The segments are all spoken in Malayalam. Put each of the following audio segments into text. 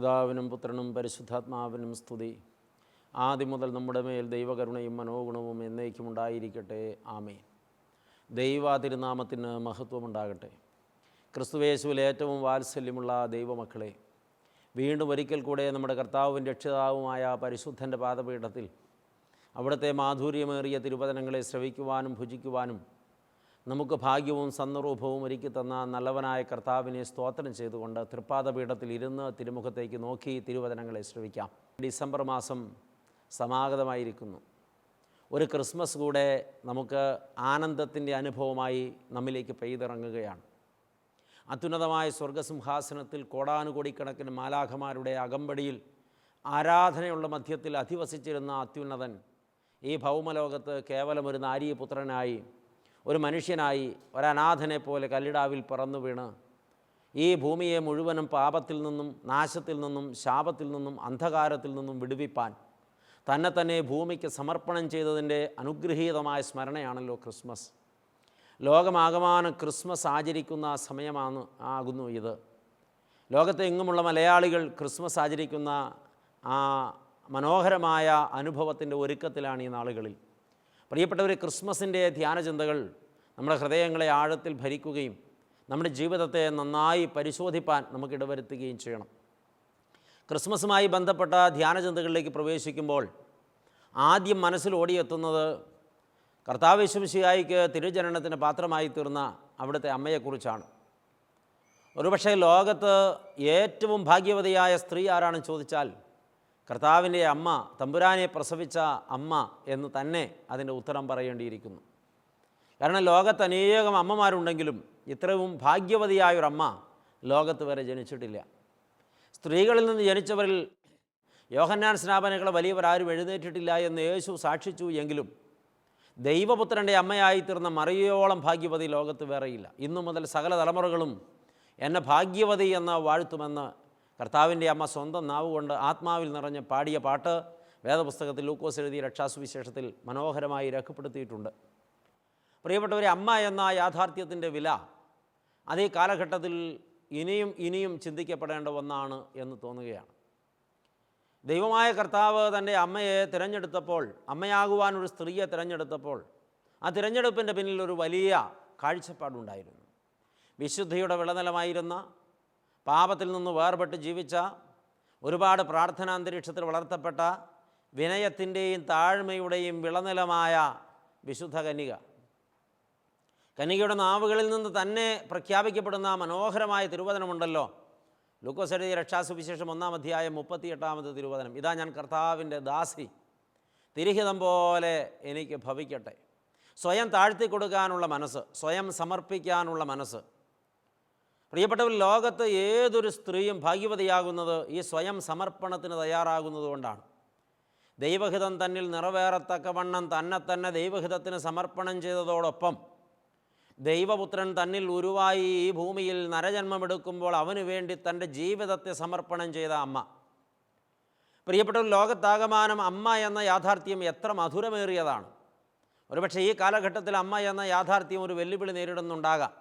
പിതാവിനും പുത്രനും പരിശുദ്ധാത്മാവിനും സ്തുതി. ആദ്യം മുതൽ നമ്മുടെ മേൽ ദൈവകരുണയും മനോഗുണവും എന്നേക്കും ഉണ്ടായിരിക്കട്ടെ. ആമേൻ. ദൈവതിരുനാമത്തിന് മഹത്വമുണ്ടാകട്ടെ. ക്രിസ്തുയേശുവിൽ ഏറ്റവും വാത്സല്യമുള്ള ദൈവമക്കളെ, വീണ്ടും ഒരിക്കൽ കൂടെ നമ്മുടെ കർത്താവും രക്ഷിതാവുമായ പരിശുദ്ധൻ്റെ പാദപീഠത്തിൽ അവിടുത്തെ മാധുര്യമേറിയ തിരുവചനങ്ങളെ ശ്രവിക്കുവാനും ഭുജിക്കുവാനും നമുക്ക് ഭാഗ്യവും സന്ദർഭവും ഒരുക്കി തന്ന നല്ലവനായ കർത്താവിനെ സ്തോത്രം ചെയ്തുകൊണ്ട് തൃപ്പാദപീഠത്തിൽ ഇരുന്ന് തിരുമുഖത്തേക്ക് നോക്കി തിരുവചനങ്ങളെ ശ്രവിക്കാം. ഡിസംബർ മാസം സമാഗതമായിരിക്കുന്നു. ഒരു ക്രിസ്മസ് കൂടെ നമുക്ക് ആനന്ദത്തിൻ്റെ അനുഭവമായി നമ്മിലേക്ക് പെയ്തിറങ്ങുകയാണ്. അത്യുന്നതമായ സ്വർഗസിംഹാസനത്തിൽ കോടാനുകോടിക്കണക്കിന് മാലാഖമാരുടെ അകമ്പടിയിൽ ആരാധനയുള്ള മധ്യത്തിൽ അധിവസിച്ചിരുന്ന അത്യുന്നതൻ ഈ ഭൗമലോകത്ത് കേവലം ഒരു നാരീപുത്രനായി, ഒരു മനുഷ്യനായി, ഒരനാഥനെ പോലെ കല്ലിടാവിൽ പറന്നു വീണ് ഈ ഭൂമിയെ മുഴുവനും പാപത്തിൽ നിന്നും, നാശത്തിൽ നിന്നും, ശാപത്തിൽ നിന്നും, അന്ധകാരത്തിൽ നിന്നും വിടുവിപ്പാൻ തന്നെ ഭൂമിക്ക് സമർപ്പണം ചെയ്തതിൻ്റെ അനുഗ്രഹീതമായ സ്മരണയാണല്ലോ ക്രിസ്മസ്. ലോകമാകമാനം ക്രിസ്മസ് ആചരിക്കുന്ന സമയമാകുന്നു ഇത്. ലോകത്തെ എങ്ങുമുള്ള മലയാളികൾ ക്രിസ്മസ് ആചരിക്കുന്ന ആ മനോഹരമായ അനുഭവത്തിൻ്റെ ഒരുക്കത്തിലാണ് ഈ നാളുകളിൽ. പ്രിയപ്പെട്ടവർ, ക്രിസ്മസിൻ്റെ ധ്യാനചിന്തകൾ നമ്മുടെ ഹൃദയങ്ങളെ ആഴത്തിൽ ഭരിക്കുകയും നമ്മുടെ ജീവിതത്തെ നന്നായി പരിശോധിപ്പാൻ നമുക്കിടവരുത്തുകയും ചെയ്യണം. ക്രിസ്മസുമായി ബന്ധപ്പെട്ട ധ്യാനചിന്തകളിലേക്ക് പ്രവേശിക്കുമ്പോൾ ആദ്യം മനസ്സിൽ ഓടിയെത്തുന്നത് കർത്താവ് യേശു മിശിഹായ്ക്ക് തിരുജനനത്തിന് പാത്രമായി തീർന്ന അവിടുത്തെ അമ്മയെക്കുറിച്ചാണ്. ഒരുപക്ഷെ ലോകത്ത് ഏറ്റവും ഭാഗ്യവതിയായ സ്ത്രീ ആരാണെന്ന് ചോദിച്ചാൽ കർത്താവിൻ്റെ അമ്മ, തമ്പുരാനെ പ്രസവിച്ച അമ്മ എന്ന് തന്നെ അതിൻ്റെ ഉത്തരം പറയേണ്ടിയിരിക്കുന്നു. കാരണം ലോകത്ത് അനേകം അമ്മമാരുണ്ടെങ്കിലും ഇത്രയും ഭാഗ്യവതിയായൊരമ്മ ലോകത്ത് വരെ ജനിച്ചിട്ടില്ല. സ്ത്രീകളിൽ നിന്ന് ജനിച്ചവരിൽ യോഹന്നാൻ സ്നാപനങ്ങളെ വലിയവരാരും എഴുന്നേറ്റിട്ടില്ല എന്ന് യേശു സാക്ഷിച്ചു എങ്കിലും ദൈവപുത്രൻ്റെ അമ്മയായിത്തീർന്ന മറിയോളം ഭാഗ്യവതി ലോകത്ത് വേറെയില്ല. ഇന്നു മുതൽ സകല തലമുറകളും എന്നെ ഭാഗ്യവതി എന്ന് വാഴ്ത്തുമെന്ന് കർത്താവിൻ്റെ അമ്മ സ്വന്തം നാവുകൊണ്ട് ആത്മാവിൽ നിറഞ്ഞ് പാടിയ പാട്ട് വേദപുസ്തകത്തിൽ ലൂക്കോസ് എഴുതിയ രക്ഷാസുവിശേഷത്തിൽ മനോഹരമായി രേഖപ്പെടുത്തിയിട്ടുണ്ട്. പ്രിയപ്പെട്ടവരെ, അമ്മ എന്ന യാഥാർത്ഥ്യത്തിൻ്റെ വില അതേ കാലഘട്ടത്തിൽ ഇനിയും ചിന്തിക്കപ്പെടേണ്ട ഒന്നാണ് എന്ന് തോന്നുകയാണ്. ദൈവമായ കർത്താവ് തൻ്റെ അമ്മയെ തിരഞ്ഞെടുത്തപ്പോൾ, അമ്മയാകുവാനൊരു സ്ത്രീയെ തിരഞ്ഞെടുത്തപ്പോൾ ആ തിരഞ്ഞെടുപ്പിൻ്റെ പിന്നിൽ ഒരു വലിയ കാഴ്ചപ്പാടുണ്ടായിരുന്നു. വിശുദ്ധിയുടെ വിളനിലമായിരുന്ന, പാപത്തിൽ നിന്ന് വേർപെട്ട് ജീവിച്ച, ഒരുപാട് പ്രാർത്ഥനാന്തരീക്ഷത്തിൽ വളർത്തപ്പെട്ട, വിനയത്തിൻ്റെയും താഴ്മയുടെയും വിളനിലമായ വിശുദ്ധ കന്യകയുടെ നാവുകളിൽ നിന്ന് തന്നെ പ്രഖ്യാപിക്കപ്പെടുന്ന മനോഹരമായ തിരുവചനമുണ്ടല്ലോ. ലൂക്കോസ് എഴുതിയ രക്ഷാസുവിശേഷം 1-ാം അധ്യായം 38-ാമത്തെ തിരുവചനം. ഇതാ ഞാൻ കർത്താവിൻ്റെ ദാസി, തിരുഹിതം പോലെ എനിക്ക് ഭവിക്കട്ടെ. സ്വയം താഴ്ത്തിക്കൊടുക്കാനുള്ള മനസ്സ്, സ്വയം സമർപ്പിക്കാനുള്ള മനസ്സ്. പ്രിയപ്പെട്ടവർ, ലോകത്ത് ഏതൊരു സ്ത്രീയും ഭാഗ്യവതിയാകുന്നത് ഈ സ്വയം സമർപ്പണത്തിന് തയ്യാറാകുന്നത് കൊണ്ടാണ്. ദൈവഹിതം തന്നിൽ നിറവേറത്തക്കവണ്ണം തന്നെ ദൈവഹിതത്തിന് സമർപ്പണം ചെയ്തതോടൊപ്പം ദൈവപുത്രൻ തന്നിൽ ഉരുവായി ഈ ഭൂമിയിൽ നരജന്മമെടുക്കുമ്പോൾ അവന് വേണ്ടി തൻ്റെ ജീവിതത്തെ സമർപ്പണം ചെയ്ത അമ്മ. പ്രിയപ്പെട്ടവർ, ലോകത്താകമാനം അമ്മ എന്ന യാഥാർത്ഥ്യം എത്ര മധുരമേറിയതാണ്. ഒരുപക്ഷെ ഈ കാലഘട്ടത്തിൽ അമ്മ എന്ന യാഥാർത്ഥ്യം ഒരു വെല്ലുവിളി നേരിടുന്നുണ്ടാകാം.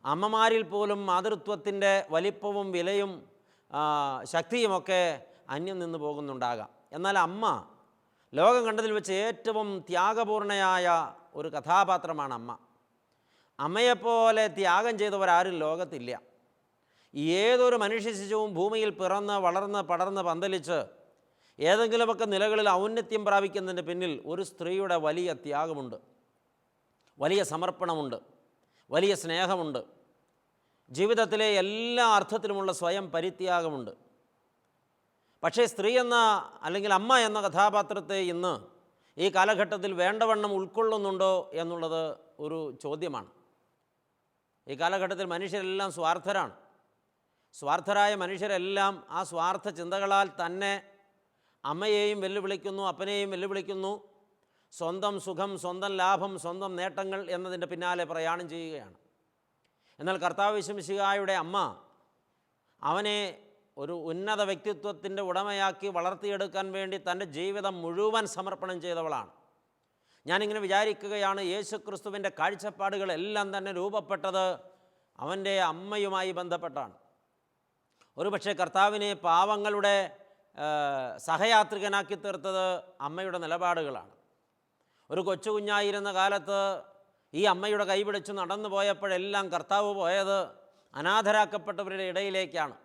അമ്മമാരിൽ പോലും മാതൃത്വത്തിൻ്റെ വലിപ്പവും വിലയും ശക്തിയുമൊക്കെ അന്യം നിന്ന് പോകുന്നുണ്ടാകാം. എന്നാൽ അമ്മ ലോകം കണ്ടതിൽ വെച്ച് ഏറ്റവും ത്യാഗപൂർണയായ ഒരു കഥാപാത്രമാണ് അമ്മ. അമ്മയെപ്പോലെ ത്യാഗം ചെയ്തവരാരും ലോകത്തില്ല. ഏതൊരു മനുഷ്യ ശിശുവും ഭൂമിയിൽ പിറന്ന് വളർന്ന് പടർന്ന് പന്തലിച്ച് ഏതെങ്കിലുമൊക്കെ നിലകളിൽ ഔന്നത്യം പ്രാപിക്കുന്നതിൻ്റെ പിന്നിൽ ഒരു സ്ത്രീയുടെ വലിയ ത്യാഗമുണ്ട്, വലിയ സമർപ്പണമുണ്ട്, വലിയ സ്നേഹമുണ്ട്. ജീവിതത്തിലെ എല്ലാ അർത്ഥത്തിലുമുള്ള സ്വയം പരിത്യാഗമുണ്ട്. പക്ഷേ സ്ത്രീ എന്ന, അല്ലെങ്കിൽ അമ്മ എന്ന കഥാപാത്രത്തെ ഇന്ന് ഈ കാലഘട്ടത്തിൽ വേണ്ടവണ്ണം ഉൾക്കൊള്ളുന്നുണ്ടോ എന്നുള്ളത് ഒരു ചോദ്യമാണ്. ഈ കാലഘട്ടത്തിൽ മനുഷ്യരെല്ലാം സ്വാർത്ഥരാണ്. സ്വാർത്ഥരായ മനുഷ്യരെല്ലാം ആ സ്വാർത്ഥ ചിന്തകളാൽ തന്നെ അമ്മയെയും വെല്ലുവിളിക്കുന്നു, അപ്പനെയും വെല്ലുവിളിക്കുന്നു. സ്വന്തം സുഖം, സ്വന്തം ലാഭം, സ്വന്തം നേട്ടങ്ങൾ എന്നതിൻ്റെ പിന്നാലെ പ്രയാണം ചെയ്യുകയാണ്. എന്നാൽ കർത്താവ് യേശു മിശിഹായുടെ അമ്മ അവനെ ഒരു ഉന്നത വ്യക്തിത്വത്തിൻ്റെ ഉടമയാക്കി വളർത്തിയെടുക്കാൻ വേണ്ടി തൻ്റെ ജീവിതം മുഴുവൻ സമർപ്പണം ചെയ്തവളാണ്. ഞാനിങ്ങനെ വിചാരിക്കുകയാണ്, യേശുക്രിസ്തുവിൻ്റെ കാഴ്ചപ്പാടുകളെല്ലാം തന്നെ രൂപപ്പെട്ടത് അവൻ്റെ അമ്മയുമായി ബന്ധപ്പെട്ടാണ്. ഒരുപക്ഷെ കർത്താവിനെ പാവങ്ങളുടെ സഹയാത്രികനാക്കി തീർത്തത് അമ്മയുടെ നിലപാടുകളാണ്. ഒരു കൊച്ചു കുഞ്ഞായിരുന്ന കാലത്ത് ഈ അമ്മയുടെ കൈപിടിച്ച് നടന്നു പോയപ്പോഴെല്ലാം കർത്താവ് പോയത് അനാഥരാക്കപ്പെട്ടവരുടെ ഇടയിലേക്കാണ്.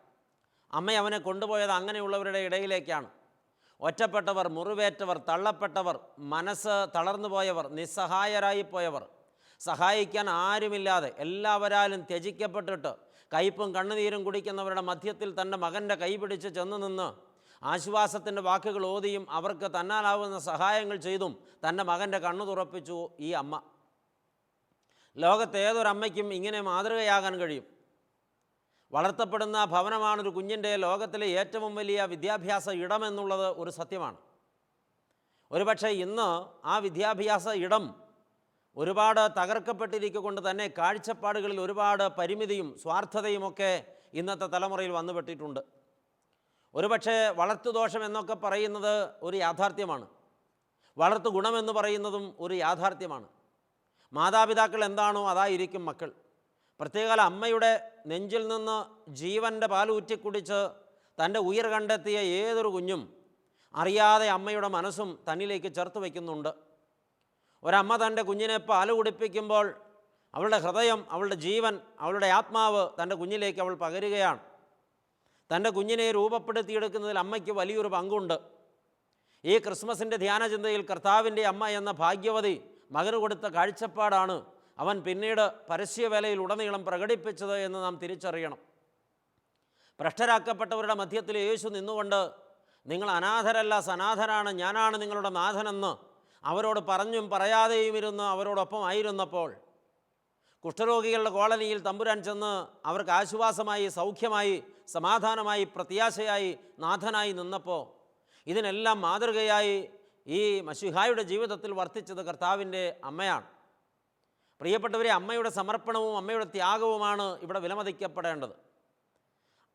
അമ്മ അവനെ കൊണ്ടുപോയത് അങ്ങനെയുള്ളവരുടെ ഇടയിലേക്കാണ്. ഒറ്റപ്പെട്ടവർ, മുറിവേറ്റവർ, തള്ളപ്പെട്ടവർ, മനസ്സ് തളർന്നു പോയവർ, നിസ്സഹായരായിപ്പോയവർ, സഹായിക്കാൻ ആരുമില്ലാതെ എല്ലാവരാലും ത്യജിക്കപ്പെട്ടിട്ട് കയ്പും കണ്ണുനീരും കുടിക്കുന്നവരുടെ മധ്യത്തിൽ തൻ്റെ മകൻ്റെ കൈപിടിച്ച് ചെന്ന് നിന്ന് ആശ്വാസത്തിൻ്റെ വാക്കുകൾ ഓതിയും അവർക്ക് തന്നാലാവുന്ന സഹായങ്ങൾ ചെയ്തും തൻ്റെ മകൻ്റെ കണ്ണു തുറപ്പിച്ചു ഈ അമ്മ. ലോകത്തേതൊരമ്മയ്ക്കും ഇങ്ങനെ മാതൃകയാകാൻ കഴിയും. വളർത്തപ്പെടുന്ന ഭവനമാണൊരു കുഞ്ഞിൻ്റെ ലോകത്തിലെ ഏറ്റവും വലിയ വിദ്യാഭ്യാസ ഇടമെന്നുള്ളത് ഒരു സത്യമാണ്. ഒരുപക്ഷെ ഇന്ന് ആ വിദ്യാഭ്യാസ ഇടം ഒരുപാട് തകർക്കപ്പെട്ടിരിക്കൊണ്ട് തന്നെ കാഴ്ചപ്പാടുകളിൽ ഒരുപാട് പരിമിതിയും സ്വാർത്ഥതയുമൊക്കെ ഇന്നത്തെ തലമുറയിൽ വന്നുപെട്ടിട്ടുണ്ട്. ഒരുപക്ഷെ വളർത്തുദോഷം എന്നൊക്കെ പറയുന്നത് ഒരു യാഥാർത്ഥ്യമാണ്. വളർത്തു ഗുണമെന്ന് പറയുന്നതും ഒരു യാഥാർത്ഥ്യമാണ്. മാതാപിതാക്കൾ എന്താണോ അതായിരിക്കും മക്കൾ. പ്രത്യേകാല അമ്മയുടെ നെഞ്ചിൽ നിന്ന് ജീവൻ്റെ പാലൂറ്റിക്കുടിച്ച് തൻ്റെ ഉയിർ കണ്ടെത്തിയ ഏതൊരു കുഞ്ഞും അറിയാതെ അമ്മയുടെ മനസ്സും തന്നിലേക്ക് ചേർത്ത് വയ്ക്കുന്നുണ്ട്. ഒരമ്മ തൻ്റെ കുഞ്ഞിനെ പാല് കുടിപ്പിക്കുമ്പോൾ അവളുടെ ഹൃദയം, അവളുടെ ജീവൻ, അവളുടെ ആത്മാവ് തൻ്റെ കുഞ്ഞിലേക്ക് അവൾ പകരുകയാണ്. തൻ്റെ കുഞ്ഞിനെ രൂപപ്പെടുത്തിയെടുക്കുന്നതിൽ അമ്മയ്ക്ക് വലിയൊരു പങ്കുണ്ട്. ഈ ക്രിസ്മസിൻ്റെ ധ്യാനചിന്തയിൽ കർത്താവിൻ്റെ അമ്മ എന്ന ഭാഗ്യവതി മകന് കൊടുത്ത കാഴ്ചപ്പാടാണ് അവൻ പിന്നീട് പരസ്യവേലയിൽ ഉടനീളം പ്രകടിപ്പിച്ചത് എന്ന് നാം തിരിച്ചറിയണം. ഭ്രഷ്ടരാക്കപ്പെട്ടവരുടെ മധ്യത്തിൽ യേശു നിന്നുകൊണ്ട് നിങ്ങൾ അനാഥരല്ല സനാഥരാണ്, ഞാനാണ് നിങ്ങളുടെ നാഥനെന്ന് അവരോട് പറഞ്ഞും പറയാതെയും ഇരുന്ന് അവരോടൊപ്പം ആയിരുന്നപ്പോൾ, കുഷ്ഠരോഗികളുടെ കോളനിയിൽ തമ്പുരാൻ ചെന്ന് അവർക്ക് ആശ്വാസമായി, സൗഖ്യമായി, സമാധാനമായി, പ്രത്യാശയായി, നാഥനായി നിന്നപ്പോൾ ഇതിനെല്ലാം മാതൃകയായി ഈ മശിഹായുടെ ജീവിതത്തിൽ വർത്തിച്ചത് കർത്താവിൻ്റെ അമ്മയാണ്. പ്രിയപ്പെട്ടവരെ, അമ്മയുടെ സമർപ്പണവും അമ്മയുടെ ത്യാഗവുമാണ് ഇവിടെ വിലമതിക്കപ്പെടേണ്ടത്.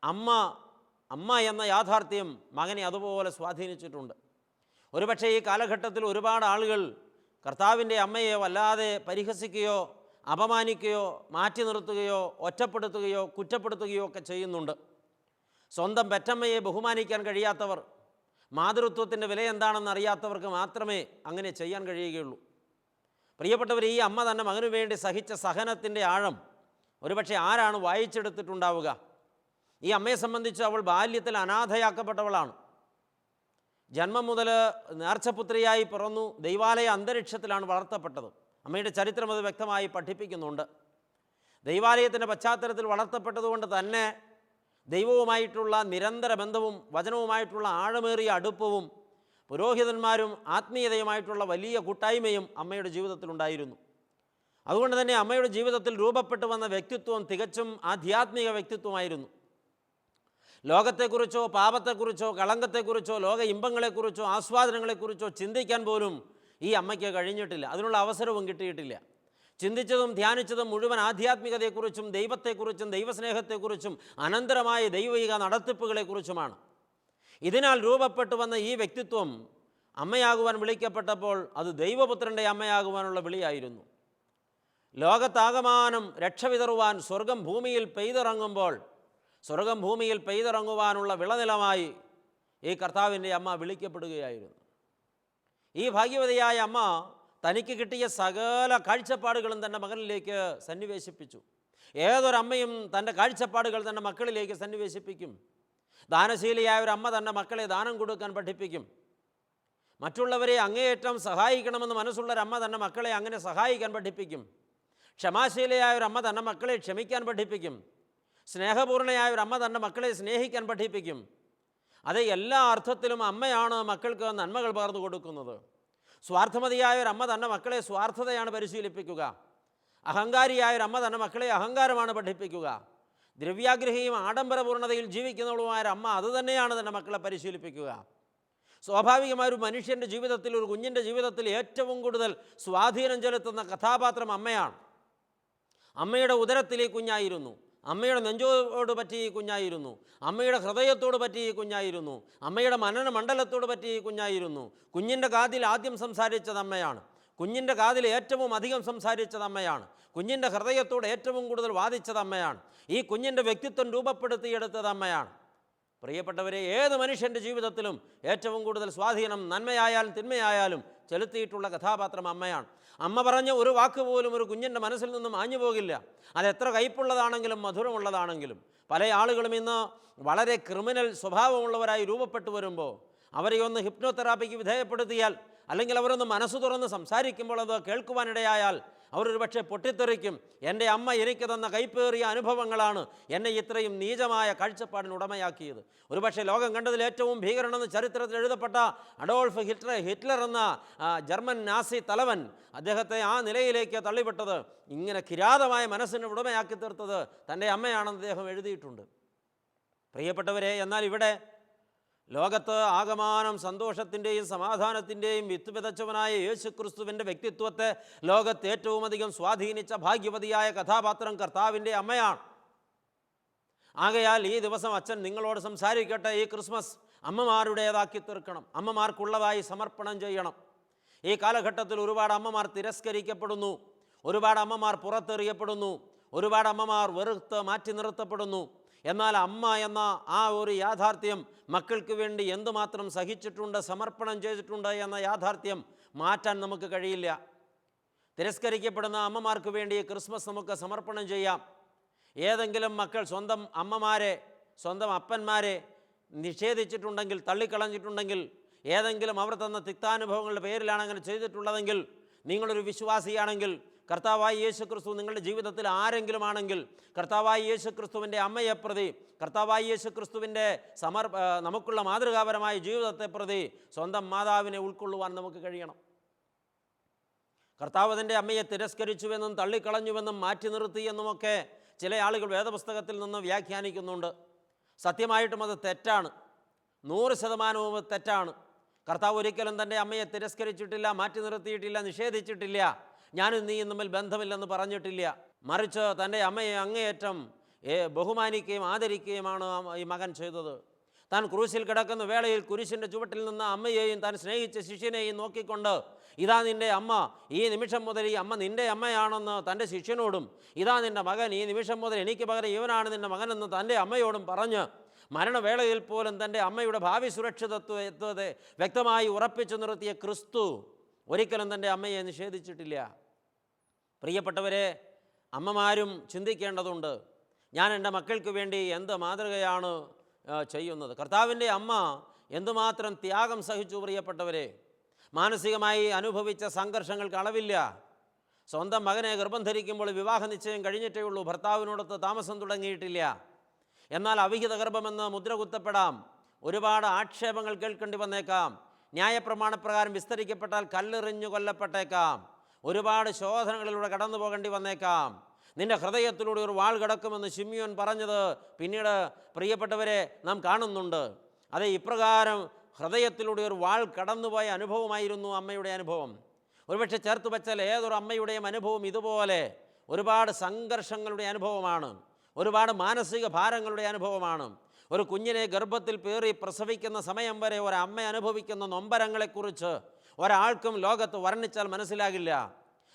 അമ്മ എന്ന യാഥാർത്ഥ്യം മകനെ അതുപോലെ സ്വാധീനിച്ചിട്ടുണ്ട്. ഒരുപക്ഷെ ഈ കാലഘട്ടത്തിൽ ഒരുപാട് ആളുകൾ കർത്താവിൻ്റെ അമ്മയെ വല്ലാതെ പരിഹസിക്കുകയോ അപമാനിക്കുകയോ മാറ്റി നിർത്തുകയോ ഒറ്റപ്പെടുത്തുകയോ കുറ്റപ്പെടുത്തുകയോ ഒക്കെ ചെയ്യുന്നുണ്ട്. സ്വന്തം പെറ്റമ്മയെ ബഹുമാനിക്കാൻ കഴിയാത്തവർ, മാതൃത്വത്തിൻ്റെ വില എന്താണെന്ന് അറിയാത്തവർക്ക് മാത്രമേ അങ്ങനെ ചെയ്യാൻ കഴിയുകയുള്ളൂ. പ്രിയപ്പെട്ടവർ, ഈ അമ്മ തന്നെ മകനു വേണ്ടി സഹിച്ച സഹനത്തിൻ്റെ ആഴം ഒരുപക്ഷെ ആരാണ് വായിച്ചെടുത്തിട്ടുണ്ടാവുക? ഈ അമ്മയെ സംബന്ധിച്ച് അവൾ ബാല്യത്തിൽ അനാഥയാക്കപ്പെട്ടവളാണ്. ജന്മം മുതൽ നേർച്ചപുത്രിയായി പിറന്നു ദൈവാലയ അന്തരീക്ഷത്തിലാണ് വളർത്തപ്പെട്ടത്. അമ്മയുടെ ചരിത്രം അത് വ്യക്തമായി പഠിപ്പിക്കുന്നുണ്ട്. ദൈവാലയത്തിൻ്റെ പശ്ചാത്തലത്തിൽ വളർത്തപ്പെട്ടതുകൊണ്ട് തന്നെ ദൈവവുമായിട്ടുള്ള നിരന്തര ബന്ധവും വചനവുമായിട്ടുള്ള ആഴമേറിയ അടുപ്പവും പുരോഹിതന്മാരും ആത്മീയതയുമായിട്ടുള്ള വലിയ കൂട്ടായ്മയും അമ്മയുടെ ജീവിതത്തിലുണ്ടായിരുന്നു. അതുകൊണ്ട് തന്നെ അമ്മയുടെ ജീവിതത്തിൽ രൂപപ്പെട്ടു വന്ന വ്യക്തിത്വം തികച്ചും ആധ്യാത്മിക വ്യക്തിത്വമായിരുന്നു. ലോകത്തെക്കുറിച്ചോ പാപത്തെക്കുറിച്ചോ കളങ്കത്തെക്കുറിച്ചോ ലോക ഇമ്പങ്ങളെക്കുറിച്ചോ ആസ്വാദനങ്ങളെക്കുറിച്ചോ ചിന്തിക്കാൻ പോലും ഈ അമ്മയ്ക്ക് കഴിഞ്ഞിട്ടില്ല. അതിനുള്ള അവസരവും കിട്ടിയിട്ടില്ല. ചിന്തിച്ചതും ധ്യാനിച്ചതും മുഴുവൻ ആധ്യാത്മികതയെക്കുറിച്ചും ദൈവത്തെക്കുറിച്ചും ദൈവസ്നേഹത്തെക്കുറിച്ചും അനന്തരമായ ദൈവിക നടത്തിപ്പുകളെക്കുറിച്ചുമാണ്. ഇതിനാൽ രൂപപ്പെട്ടു വന്ന ഈ വ്യക്തിത്വം അമ്മയാകുവാൻ വിളിക്കപ്പെട്ടപ്പോൾ അത് ദൈവപുത്രൻ്റെ അമ്മയാകുവാനുള്ള വിളിയായിരുന്നു. ലോകത്താകമാനം രക്ഷ വിതറുവാൻ സ്വർഗം ഭൂമിയിൽ പെയ്തിറങ്ങുമ്പോൾ സ്വർഗം ഭൂമിയിൽ പെയ്തിറങ്ങുവാനുള്ള വിളനിലമായി ഈ കർത്താവിൻ്റെ അമ്മ വിളിക്കപ്പെടുകയായിരുന്നു. ഈ ഭാഗ്യവതിയായ അമ്മ തനിക്ക് കിട്ടിയ സകല കാഴ്ചപ്പാടുകളും തൻ്റെ മകനിലേക്ക് സന്നിവേശിപ്പിച്ചു. ഏതൊരമ്മയും തൻ്റെ കാഴ്ചപ്പാടുകൾ തൻ്റെ മക്കളിലേക്ക് സന്നിവേശിപ്പിക്കും. ദാനശീലിയായ ഒരു അമ്മ തൻ്റെ മക്കളെ ദാനം കൊടുക്കാൻ പഠിപ്പിക്കും. മറ്റുള്ളവരെ അങ്ങേയറ്റം സഹായിക്കണമെന്ന് മനസ്സുള്ളൊരമ്മ തൻ്റെ മക്കളെ അങ്ങനെ സഹായിക്കാൻ പഠിപ്പിക്കും. ക്ഷമാശീലയായ ഒരു അമ്മ തൻ്റെ മക്കളെ ക്ഷമിക്കാൻ പഠിപ്പിക്കും. സ്നേഹപൂർണയായ ഒരു അമ്മ തൻ്റെ മക്കളെ സ്നേഹിക്കാൻ പഠിപ്പിക്കും. അത് എല്ലാ അർത്ഥത്തിലും അമ്മയാണ് മക്കൾക്ക് നന്മകൾ പകർന്നു കൊടുക്കുന്നത്. സ്വാർത്ഥമതിയായ ഒരു അമ്മ തൻ്റെ മക്കളെ സ്വാർത്ഥതയാണ് പരിശീലിപ്പിക്കുക. അഹങ്കാരിയായ ഒരു അമ്മ തൻ്റെ മക്കളെ അഹങ്കാരമാണ് പഠിപ്പിക്കുക. ദ്രവ്യാഗ്രഹിയും ആഡംബരപൂർണ്ണതയിൽ ജീവിക്കുന്നവളുമായ ഒരു അമ്മ അതുതന്നെയാണ് തൻ്റെ മക്കളെ പരിശീലിപ്പിക്കുക. സ്വാഭാവികമായ ഒരു മനുഷ്യൻ്റെ ജീവിതത്തിൽ, ഒരു കുഞ്ഞിൻ്റെ ജീവിതത്തിൽ ഏറ്റവും കൂടുതൽ സ്വാധീനം ചെലുത്തുന്ന കഥാപാത്രം അമ്മയാണ്. അമ്മയുടെ ഉദരത്തിലെ കുഞ്ഞായിരുന്നു, അമ്മയുടെ നെഞ്ചോട് പറ്റിയ കുഞ്ഞായിരുന്നു, അമ്മയുടെ ഹൃദയത്തോട് പറ്റിയ കുഞ്ഞായിരുന്നു, അമ്മയുടെ മനനമണ്ഡലത്തോട് പറ്റിയ കുഞ്ഞായിരുന്നു. കുഞ്ഞിൻ്റെ കാതിൽ ആദ്യം സംസാരിച്ചത് അമ്മയാണ്. കുഞ്ഞിൻ്റെ കാതിൽ ഏറ്റവും അധികം സംസാരിച്ചത് അമ്മയാണ്. കുഞ്ഞിൻ്റെ ഹൃദയത്തോട് ഏറ്റവും കൂടുതൽ വാദിച്ചത് അമ്മയാണ്. ഈ കുഞ്ഞിൻ്റെ വ്യക്തിത്വം രൂപപ്പെടുത്തിയെടുത്തത് അമ്മയാണ്. പ്രിയപ്പെട്ടവരെ, ഏത് മനുഷ്യൻ്റെ ജീവിതത്തിലും ഏറ്റവും കൂടുതൽ സ്വാധീനം നന്മയായാലും തിന്മയായാലും ചെലുത്തിയിട്ടുള്ള കഥാപാത്രം അമ്മയാണ്. അമ്മ പറഞ്ഞ ഒരു വാക്ക് പോലും ഒരു കുഞ്ഞിൻ്റെ മനസ്സിൽ നിന്നും മാഞ്ഞു പോകില്ല. അതെത്ര കയ്പുള്ളതാണെങ്കിലും മധുരമുള്ളതാണെങ്കിലും. പല ആളുകളും ഇന്ന് വളരെ ക്രിമിനൽ സ്വഭാവമുള്ളവരായി രൂപപ്പെട്ടു വരുമ്പോൾ അവരെ ഒന്ന് ഹിപ്നോതെറാപ്പിക്ക് വിധേയപ്പെടുത്തിയാൽ, അല്ലെങ്കിൽ അവരൊന്ന് മനസ്സ് തുറന്ന് സംസാരിക്കുമ്പോൾ അത് കേൾക്കുവാനിടയായാൽ അവരൊരു പക്ഷേ പൊട്ടിത്തെറിക്കും. എൻ്റെ അമ്മ എനിക്ക് തന്ന കൈപ്പേറിയ അനുഭവങ്ങളാണ് എന്നെ ഇത്രയും നീചമായ കാഴ്ചപ്പാടിന് ഉടമയാക്കിയത്. ഒരുപക്ഷെ ലോകം കണ്ടതിൽ ഏറ്റവും ഭീകരനെന്ന് ചരിത്രത്തിൽ എഴുതപ്പെട്ട അഡോൾഫ് ഹിറ്റ്ലർ എന്ന ജർമ്മൻ നാസി തലവൻ, അദ്ദേഹത്തെ ആ നിലയിലേക്ക് തള്ളിവിട്ടത്, ഇങ്ങനെ കിരാതമായ മനസ്സിന് ഉടമയാക്കി തീർത്തത് തൻ്റെ അമ്മയാണെന്ന് അദ്ദേഹം എഴുതിയിട്ടുണ്ട്. പ്രിയപ്പെട്ടവരെ, എന്നാൽ ഇവിടെ ലോകത്ത് ആകമാനം സന്തോഷത്തിൻ്റെയും സമാധാനത്തിൻ്റെയും വിത്ത് വിതച്ചവനായ യേശുക്രിസ്തുവിൻ്റെ വ്യക്തിത്വത്തെ ലോകത്ത് ഏറ്റവും അധികം സ്വാധീനിച്ച ഭാഗ്യവതിയായ കഥാപാത്രം കർത്താവിൻ്റെ അമ്മയാണ്. ആകയാൽ ഈ ദിവസം അച്ഛൻ നിങ്ങളോട് സംസാരിക്കട്ടെ. ഈ ക്രിസ്മസ് അമ്മമാരുടേതാക്കി തീർക്കണം, അമ്മമാർക്കുള്ളതായി സമർപ്പണം ചെയ്യണം. ഈ കാലഘട്ടത്തിൽ ഒരുപാട് അമ്മമാർ തിരസ്കരിക്കപ്പെടുന്നു, ഒരുപാട് അമ്മമാർ പുറത്തെറിയപ്പെടുന്നു, ഒരുപാട് അമ്മമാർ വെറുത്ത് മാറ്റി നിർത്തപ്പെടുന്നു. എന്നാൽ അമ്മ എന്ന ആ ഒരു യാഥാർത്ഥ്യം മക്കൾക്ക് വേണ്ടി എന്തുമാത്രം സഹിച്ചിട്ടുണ്ട്, സമർപ്പണം ചെയ്തിട്ടുണ്ട് എന്ന യാഥാർത്ഥ്യം മാറ്റാൻ നമുക്ക് കഴിയില്ല. തിരസ്കരിക്കപ്പെടുന്ന അമ്മമാർക്ക് വേണ്ടി ക്രിസ്മസ് നമുക്ക് സമർപ്പണം ചെയ്യാം. ഏതെങ്കിലും മക്കൾ സ്വന്തം അമ്മമാരെ, സ്വന്തം അപ്പന്മാരെ നിഷേധിച്ചിട്ടുണ്ടെങ്കിൽ, തള്ളിക്കളഞ്ഞിട്ടുണ്ടെങ്കിൽ, ഏതെങ്കിലും അവർ തന്ന തിക്താനുഭവങ്ങളുടെ പേരിലാണ് അങ്ങനെ ചെയ്തിട്ടുള്ളതെങ്കിൽ, നിങ്ങളൊരു വിശ്വാസിയാണെങ്കിൽ, കർത്താവായ യേശുക്രിസ്തു നിങ്ങളുടെ ജീവിതത്തിൽ ആരെങ്കിലും ആണെങ്കിൽ, കർത്താവായ യേശുക്രിസ്തുവിൻ്റെ അമ്മയെ പ്രതി, കർത്താവായ യേശുക്രിസ്തുവിൻ്റെ നമുക്കുള്ള മാതൃകാപരമായ ജീവിതത്തെ പ്രതി സ്വന്തം മാതാവിനെ ഉൾക്കൊള്ളുവാൻ നമുക്ക് കഴിയണം. കർത്താവ് തൻ്റെ അമ്മയെ തിരസ്കരിച്ചുവെന്നും തള്ളിക്കളഞ്ഞുവെന്നും മാറ്റി നിർത്തിയെന്നുമൊക്കെ ചില ആളുകൾ വേദപുസ്തകത്തിൽ നിന്ന് വ്യാഖ്യാനിക്കുന്നുണ്ട്. സത്യമായിട്ടും അത് തെറ്റാണ്, 100% തെറ്റാണ്. കർത്താവ് ഒരിക്കലും തൻ്റെ അമ്മയെ തിരസ്കരിച്ചിട്ടില്ല, മാറ്റി നിർത്തിയിട്ടില്ല, നിഷേധിച്ചിട്ടില്ല, ഞാനും നീയും തമ്മിൽ ബന്ധമില്ലെന്ന് പറഞ്ഞിട്ടില്ല. മറിച്ച് തൻ്റെ അമ്മയെ അങ്ങേയറ്റം ബഹുമാനിക്കുകയും ആദരിക്കുകയുമാണ് ഈ മകൻ ചെയ്തത്. താൻ ക്രൂശിൽ കിടക്കുന്ന വേളയിൽ കുരിശിൻ്റെ ചുവട്ടിൽ നിന്ന് അമ്മയെയും താൻ സ്നേഹിച്ച ശിഷ്യനെയും നോക്കിക്കൊണ്ട്, ഇതാ നിൻ്റെ അമ്മ, ഈ നിമിഷം മുതൽ ഈ അമ്മ നിൻ്റെ അമ്മയാണെന്ന് തൻ്റെ ശിഷ്യനോടും, ഇതാ നിൻ്റെ മകൻ, ഈ നിമിഷം മുതൽ എനിക്ക് പകരം ഇവനാണ് നിൻ്റെ മകനെന്ന് തൻ്റെ അമ്മയോടും പറഞ്ഞ് മരണവേളയിൽ പോലും തൻ്റെ അമ്മയുടെ ഭാവി സുരക്ഷിതത്വത്തെ വ്യക്തമായി ഉറപ്പിച്ചു നിർത്തിയ ക്രിസ്തു ഒരിക്കലും തൻ്റെ അമ്മയെ നിഷേധിച്ചിട്ടില്ല. പ്രിയപ്പെട്ടവരെ, അമ്മമാരും ചിന്തിക്കേണ്ടതുണ്ട്, ഞാൻ എൻ്റെ മക്കൾക്ക് വേണ്ടി എന്ത് മാതൃകയാണ് ചെയ്യുന്നത്. കർത്താവിൻ്റെ അമ്മ എന്തുമാത്രം ത്യാഗം സഹിച്ചു. പ്രിയപ്പെട്ടവരെ, മാനസികമായി അനുഭവിച്ച സംഘർഷങ്ങൾക്ക് അളവില്ല. സ്വന്തം മകനെ ഗർഭം ധരിക്കുമ്പോൾ വിവാഹ നിശ്ചയം കഴിഞ്ഞിട്ടേ ഉള്ളൂ, ഭർത്താവിനോടൊത്ത് താമസം തുടങ്ങിയിട്ടില്ല. എന്നാൽ അവിഹിത ഗർഭമെന്ന് മുദ്ര കുത്തപ്പെടാം, ഒരുപാട് ആക്ഷേപങ്ങൾ കേൾക്കേണ്ടി വന്നേക്കാം, ന്യായപ്രമാണപ്രകാരം വിസ്തരിക്കപ്പെട്ടാൽ കല്ലെറിഞ്ഞു കൊല്ലപ്പെട്ടേക്കാം, ഒരുപാട് ശോധനകളിലൂടെ കടന്നു പോകേണ്ടി വന്നേക്കാം. നിൻ്റെ ഹൃദയത്തിലൂടെ ഒരു വാൾ കിടക്കുമെന്ന് ശിമ്യോൻ പറഞ്ഞത് പിന്നീട് പ്രിയപ്പെട്ടവരെ നാം കാണുന്നുണ്ട്. അതെ, ഇപ്രകാരം ഹൃദയത്തിലൂടെ ഒരു വാൾ കടന്നുപോയ അനുഭവമായിരുന്നു അമ്മയുടെ അനുഭവം. ഒരുപക്ഷെ ചേർത്ത് വച്ചാൽ ഏതൊരു അമ്മയുടെയും അനുഭവം ഇതുപോലെ ഒരുപാട് സംഘർഷങ്ങളുടെ അനുഭവമാണ്, ഒരുപാട് മാനസിക ഭാരങ്ങളുടെ അനുഭവമാണ്. ഒരു കുഞ്ഞിനെ ഗർഭത്തിൽ പേറി പ്രസവിക്കുന്ന സമയം വരെ ഒരമ്മ അനുഭവിക്കുന്ന നൊമ്പരങ്ങളെക്കുറിച്ച് ഒരാൾക്കും ലോകത്ത് വർണ്ണിച്ചാൽ മനസ്സിലാകില്ല.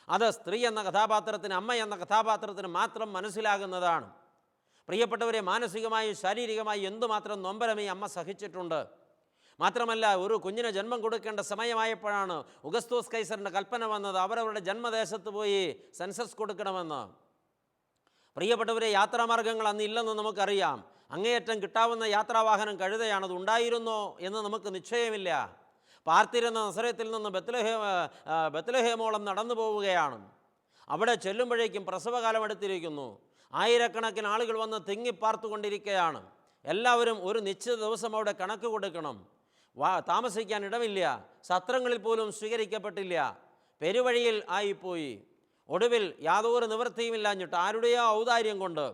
അത് സ്ത്രീ എന്ന കഥാപാത്രത്തിന്, അമ്മ എന്ന കഥാപാത്രത്തിന് മാത്രം മനസ്സിലാകുന്നതാണ്. പ്രിയപ്പെട്ടവരെ, മാനസികമായും ശാരീരികമായും എന്തുമാത്രം നൊമ്പരം ഈ അമ്മ സഹിച്ചിട്ടുണ്ട്. മാത്രമല്ല, ഒരു കുഞ്ഞിന് ജന്മം കൊടുക്കേണ്ട സമയമായപ്പോഴാണ് ഉഗസ്തോസ് കൈസറിൻ്റെ കൽപ്പന വന്നത്, അവരവരുടെ ജന്മദേശത്ത് പോയി സെൻസസ് കൊടുക്കണമെന്ന്. പ്രിയപ്പെട്ടവരെ, യാത്രാമാർഗ്ഗങ്ങൾ അന്ന് ഇല്ലെന്ന് നമുക്കറിയാം. അങ്ങേയറ്റം കിട്ടാവുന്ന യാത്രാവാഹനം കഴുതയാണത്. ഉണ്ടായിരുന്നോ എന്ന് നമുക്ക് നിശ്ചയമില്ല. പാർത്തിരുന്ന നസറത്തിൽ നിന്ന് ബത്ലഹേമോളം നടന്നു പോവുകയാണ്. അവിടെ ചെല്ലുമ്പോഴേക്കും പ്രസവകാലം എടുത്തിരിക്കുന്നു. ആയിരക്കണക്കിന് ആളുകൾ വന്ന് തിങ്ങിപ്പാർത്തുകൊണ്ടിരിക്കുകയാണ്. എല്ലാവരും ഒരു നിശ്ചിത ദിവസം അവിടെ കണക്ക് കൊടുക്കണം. താമസിക്കാൻ ഇടമില്ല. സത്രങ്ങളിൽ പോലും സ്വീകരിക്കപ്പെട്ടില്ല. പെരുവഴിയിൽ ആയിപ്പോയി. ഒടുവിൽ യാതൊരു നിവൃത്തിയുമില്ലാഞ്ഞിട്ട് ആരുടെയോ ഔദാര്യം കൊണ്ട്